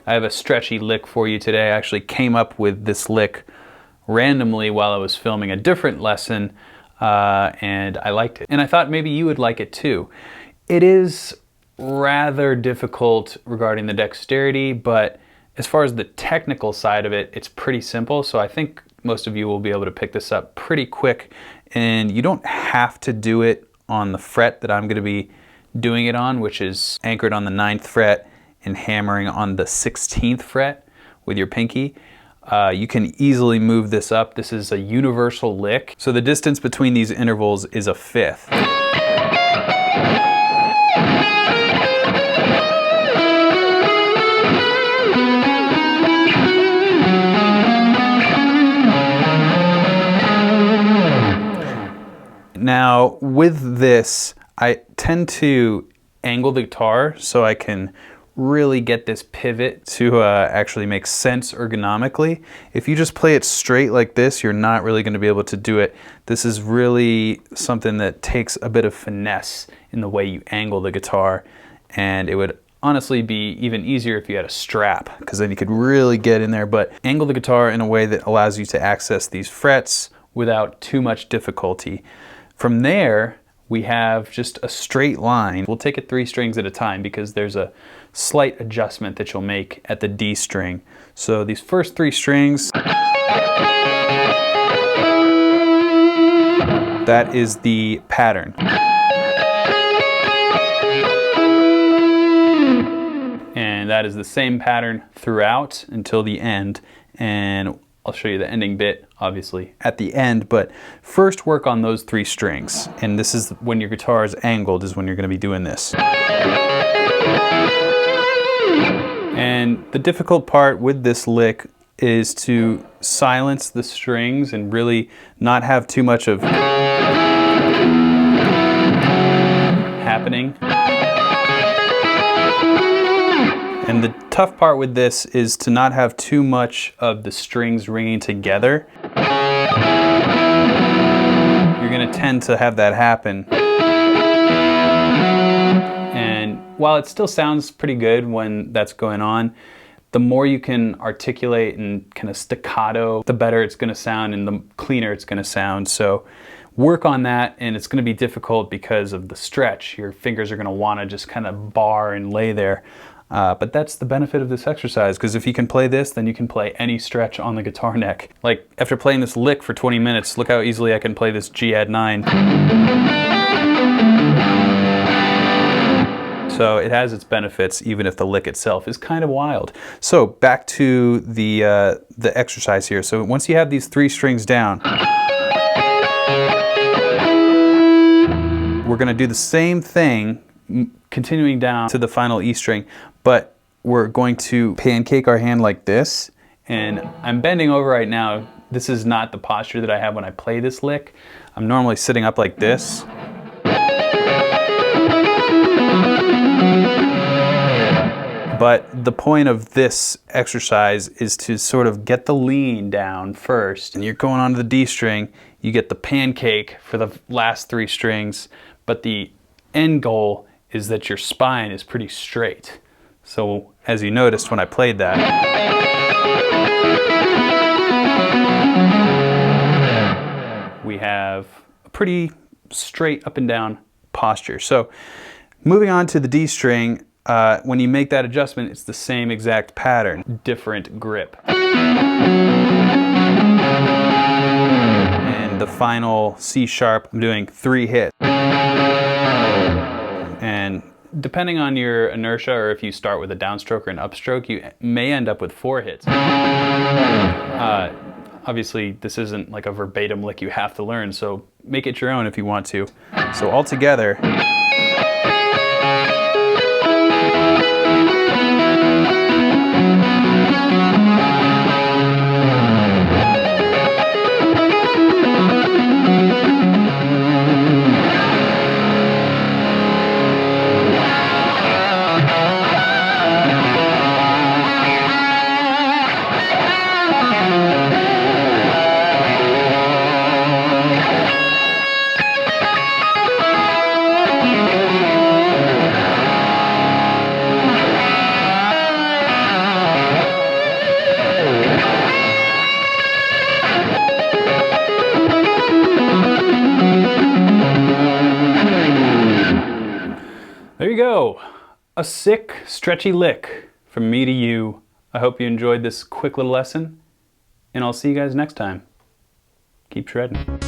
I have a stretchy lick for you today. I actually came up with this lick randomly while I was filming a different lesson, and I liked it. And I thought maybe you would like it too. It is rather difficult regarding the dexterity, but as far as the technical side of it, it's pretty simple. So I think most of you will be able to pick this up pretty quick, and you don't have to do it on the fret that I'm going to be doing it on, which is anchored on the 9th fret and hammering on the 16th fret with your pinky. You can easily move this up. This is a universal lick. So the distance between these intervals is a 5th. Now with this, I tend to angle the guitar so I can really get this pivot to actually make sense ergonomically. If you just play it straight like this, you're not really going to be able to do it. This is really something that takes a bit of finesse in the way you angle the guitar, and it would honestly be even easier if you had a strap, because then you could really get in there, but angle the guitar in a way that allows you to access these frets without too much difficulty. From there, we have just a straight line. We'll take it 3 strings at a time because there's a slight adjustment that you'll make at the D string. So these first 3 strings, that is the pattern. And that is the same pattern throughout until the end. And I'll show you the ending bit, obviously, at the end, but first work on those 3 strings. And this is when your guitar is angled, is when you're going to be doing this. And the difficult part with this lick is to silence the strings and really not have too much of happening. And the tough part with this is to not have too much of the strings ringing together. You're going to tend to have that happen. And while it still sounds pretty good when that's going on, the more you can articulate and kind of staccato, the better it's going to sound and the cleaner it's going to sound. So work on that, and it's going to be difficult because of the stretch. Your fingers are going to want to just kind of bar and lay there. But that's the benefit of this exercise, because if you can play this, then you can play any stretch on the guitar neck. Like, after playing this lick for 20 minutes, look how easily I can play this G add 9. So it has its benefits, even if the lick itself is kind of wild. So back to the exercise here. So once you have these 3 strings down, we're going to do the same thing, continuing down to the final E string, but we're going to pancake our hand like this. And I'm bending over right now. This is not the posture that I have when I play this lick. I'm normally sitting up like this. But the point of this exercise is to sort of get the lean down first. And you're going on to the D string, you get the pancake for the last 3 strings, but the end goal is that your spine is pretty straight. So as you noticed when I played that, we have a pretty straight up and down posture. So moving on to the D string, when you make that adjustment, it's the same exact pattern, different grip. And the final C sharp, I'm doing 3 hits. And depending on your inertia, or if you start with a downstroke or an upstroke, you may end up with 4 hits. Obviously, this isn't like a verbatim lick you have to learn, so make it your own if you want to. So all together, There you go. A sick, stretchy lick from me to you. I hope you enjoyed this quick little lesson, and I'll see you guys next time. Keep shredding.